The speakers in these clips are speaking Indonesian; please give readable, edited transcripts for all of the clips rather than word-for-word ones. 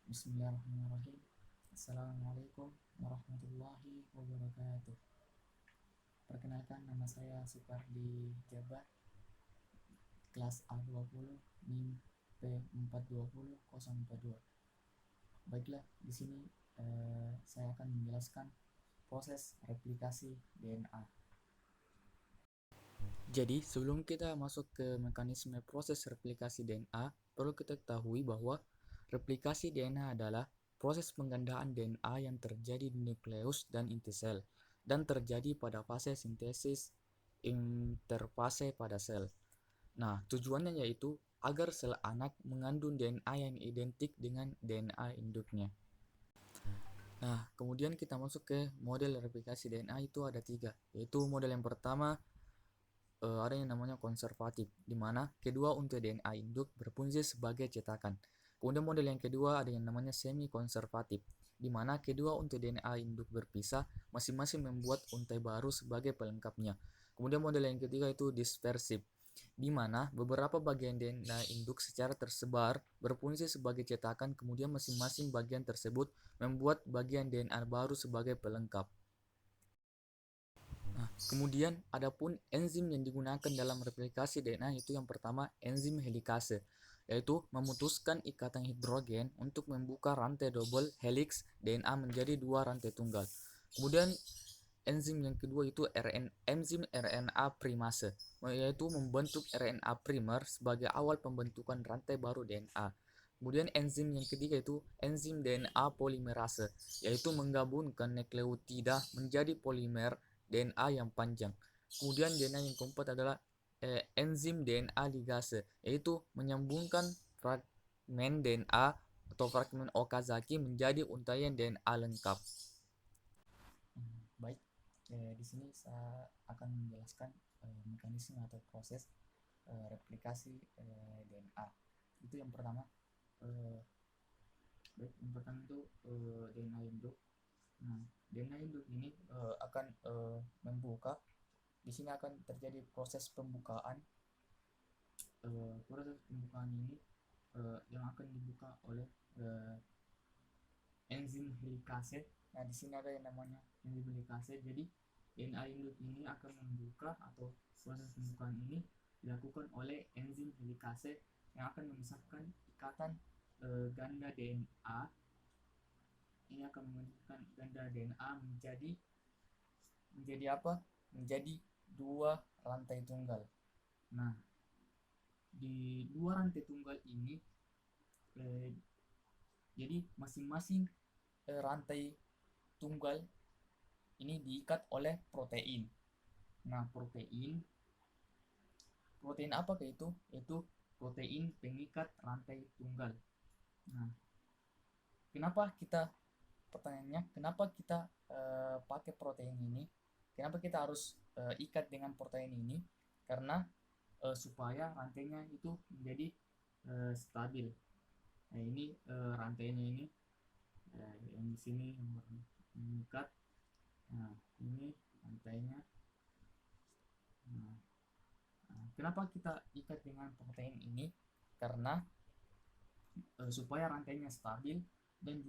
Bismillahirrahmanirrahim. Assalamualaikum warahmatullahi wabarakatuh. Perkenalkan, nama saya Supardi Jabat, kelas A20, NIM P420042. Baiklah, di sini saya akan menjelaskan proses replikasi DNA. Jadi, sebelum kita masuk ke mekanisme proses replikasi DNA, perlu kita ketahui bahwa replikasi DNA adalah proses penggandaan DNA yang terjadi di nukleus dan inti sel, dan terjadi pada fase sintesis interfase pada sel. Nah, tujuannya yaitu agar sel anak mengandung DNA yang identik dengan DNA induknya. Nah, kemudian kita masuk ke model replikasi DNA itu ada 3, yaitu model yang pertama ada yang namanya konservatif, di mana kedua unit DNA induk berfungsi sebagai cetakan. Kemudian model yang kedua ada yang namanya semi konservatif, di mana kedua unit DNA induk berpisah, masing-masing membuat unit baru sebagai pelengkapnya. Kemudian model yang ketiga itu dispersif, di mana beberapa bagian DNA induk secara tersebar berfungsi sebagai cetakan, kemudian masing-masing bagian tersebut membuat bagian DNA baru sebagai pelengkap. Nah, kemudian adapun enzim yang digunakan dalam replikasi DNA itu yang pertama enzim helikase, yaitu memutuskan ikatan hidrogen untuk membuka rantai double helix DNA menjadi dua rantai tunggal. Kemudian enzim yang kedua itu enzim RNA primase, yaitu membentuk RNA primer sebagai awal pembentukan rantai baru DNA. Kemudian enzim yang ketiga itu enzim DNA polimerase, yaitu menggabungkan nukleotida menjadi polimer DNA yang panjang. Kemudian DNA yang keempat adalah enzim DNA ligase, yaitu menyambungkan fragmen DNA atau fragmen Okazaki menjadi untaian DNA lengkap. Baik, di sini saya akan menjelaskan mekanisme atau proses replikasi DNA. Itu yang pertama. Baik, yang pertama itu DNA induk. Nah, DNA induk ini akan membuka. Di sini akan terjadi proses pembukaan. Proses pembukaan ini yang akan dibuka oleh enzim helikase. Nah, di sini ada yang namanya enzim helikase. Jadi DNA induk ini akan membuka, atau proses pembukaan ini dilakukan oleh enzim helikase yang akan memisahkan ikatan ganda DNA. Ini akan membentukkan ganda DNA menjadi apa? Menjadi dua rantai tunggal. Nah, di dua rantai tunggal ini jadi masing-masing rantai tunggal ini diikat oleh protein. Nah, protein apa itu? Itu protein pengikat rantai tunggal. Nah, pertanyaannya kenapa kita pakai protein ini? Kenapa kita harus ikat dengan protein ini? Karena supaya rantainya itu menjadi stabil. Nah, ini rantainya ini yang di sini yang mengikat. Nah, ini rantainya. Nah, kenapa kita ikat dengan protein ini? Karena supaya rantainya stabil dan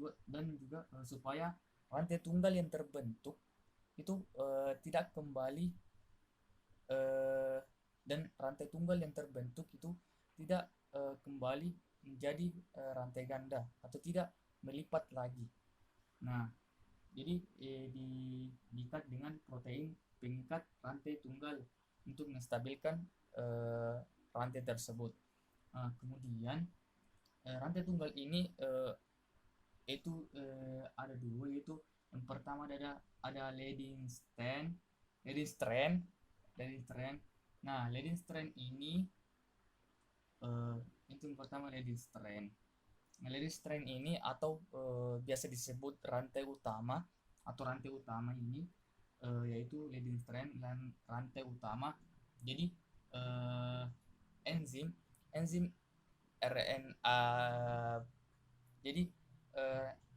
juga supaya rantai tunggal yang terbentuk itu tidak kembali dan rantai tunggal yang terbentuk itu tidak kembali menjadi rantai ganda atau tidak melipat lagi. Nah, jadi diikat dengan protein pengikat rantai tunggal untuk menstabilkan rantai tersebut. Nah, kemudian rantai tunggal ini itu ada dua, yaitu yang pertama ada leading strand. Nah, leading strand ini itu yang pertama leading strand. Nah, leading strand ini atau biasa disebut rantai utama atau rantai utama ini yaitu leading strand dan rantai utama. Jadi enzim RNA, jadi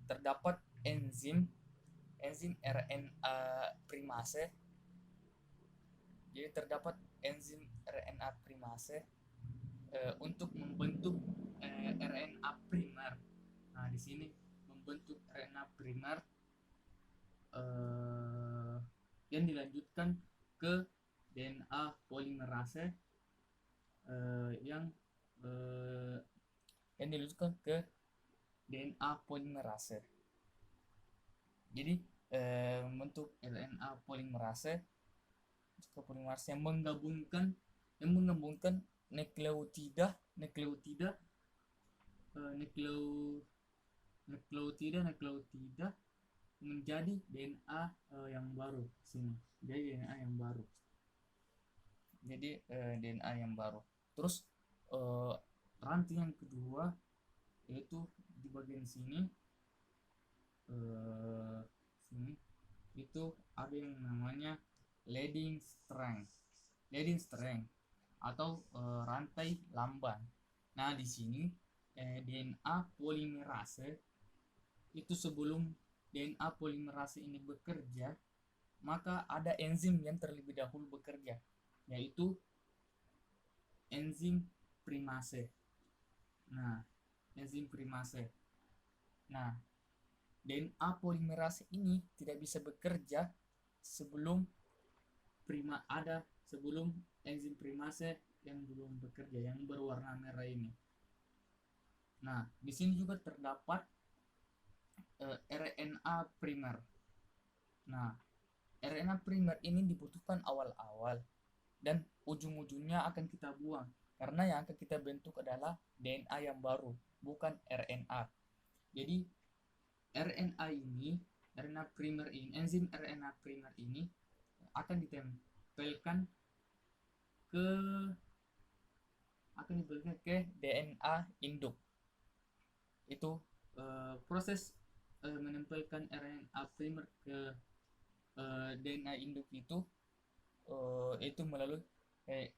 terdapat enzim RNA primase. Jadi terdapat enzim RNA primase untuk membentuk RNA primer. Nah, di sini membentuk RNA primer yang dilanjutkan ke DNA polimerase yang dilanjutkan ke DNA polimerase. Jadi membentuk RNA polimerase yang menggabungkan nukleotida menjadi DNA yang baru sini. Jadi DNA yang baru. DNA yang baru. Terus rantai yang kedua yaitu di bagian sini itu ada yang namanya leading strand atau rantai lamban. Nah, di sini DNA polimerase itu sebelum DNA polimerase ini bekerja, maka ada enzim yang terlebih dahulu bekerja, yaitu enzim primase. Nah, DNA polimerase ini tidak bisa bekerja sebelum enzim primase yang belum bekerja, yang berwarna merah ini. Nah, di sini juga terdapat RNA primer. Nah, RNA primer ini dibutuhkan awal-awal dan ujung-ujungnya akan kita buang karena yang akan kita bentuk adalah DNA yang baru, bukan RNA. Jadi enzim RNA primer ini akan ditempelkan ke DNA induk. Itu proses menempelkan RNA primer ke DNA induk itu melalui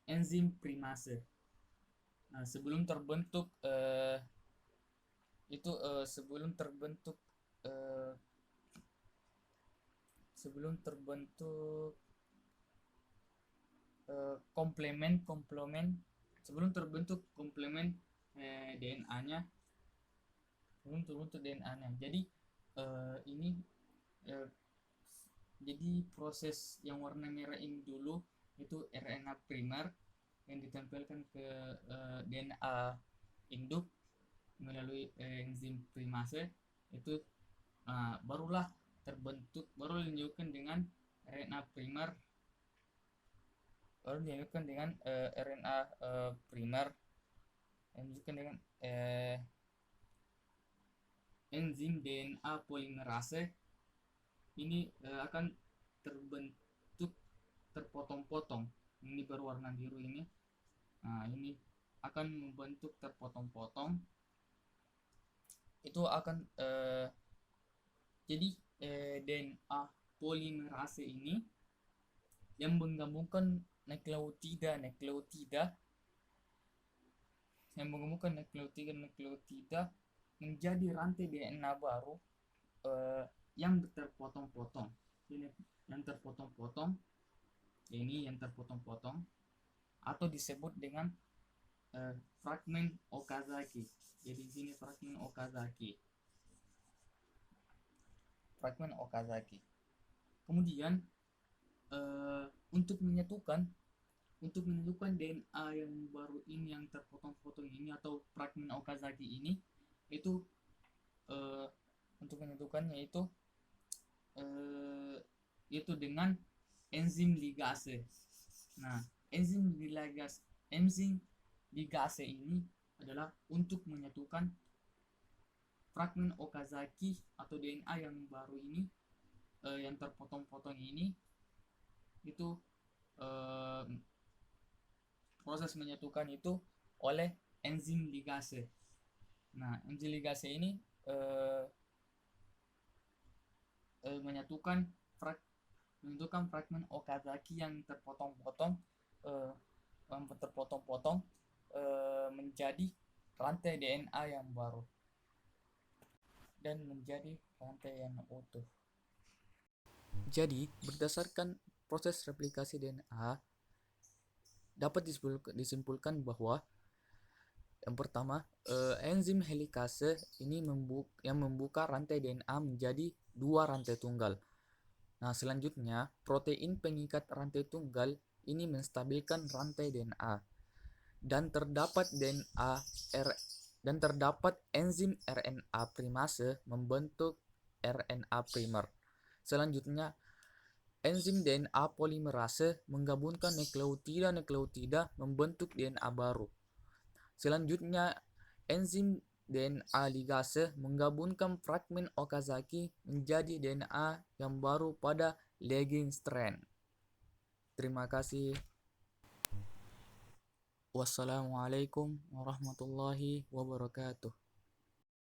enzim primase. Nah, sebelum terbentuk komplemen DNA-nya. Jadi proses yang warna merah ini dulu itu RNA primer yang ditempelkan ke DNA induk melalui enzim primase itu, barulah dilanjutkan dengan RNA primer lanjutkan dengan enzim DNA polimerase ini akan terbentuk terpotong-potong. Ini berwarna biru ini. Nah, ini akan membentuk terpotong-potong. Itu akan jadi DNA polimerase ini yang menggabungkan nukleotida menjadi rantai DNA baru yang terpotong-potong. Ini yang terpotong-potong atau disebut dengan fragmen Okazaki. Jadi di sini fragmen Okazaki. Kemudian untuk menyatukan DNA yang baru ini, yang terpotong-potong ini atau fragmen Okazaki ini, itu untuk menyatukannya itu dengan enzim ligase. Nah, enzim ligase ini adalah untuk menyatukan fragmen Okazaki atau DNA yang baru ini, yang terpotong-potong ini, itu proses menyatukan itu oleh enzim ligase. Nah, enzim ligase ini menyatukan fragmen Okazaki yang terpotong-potong menjadi rantai DNA yang baru dan menjadi rantai yang utuh. Jadi, berdasarkan proses replikasi DNA dapat disimpulkan bahwa Yang pertama, enzim helikase ini yang membuka rantai DNA menjadi dua rantai tunggal. Nah, selanjutnya protein pengikat rantai tunggal ini menstabilkan rantai DNA dan terdapat dan terdapat enzim RNA primase membentuk RNA primer. Selanjutnya, enzim DNA polimerase menggabungkan nukleotida membentuk DNA baru. Selanjutnya, enzim DNA ligase menggabungkan fragmen Okazaki menjadi DNA yang baru pada leading strand. Terima kasih. Wassalamualaikum warahmatullahi wabarakatuh.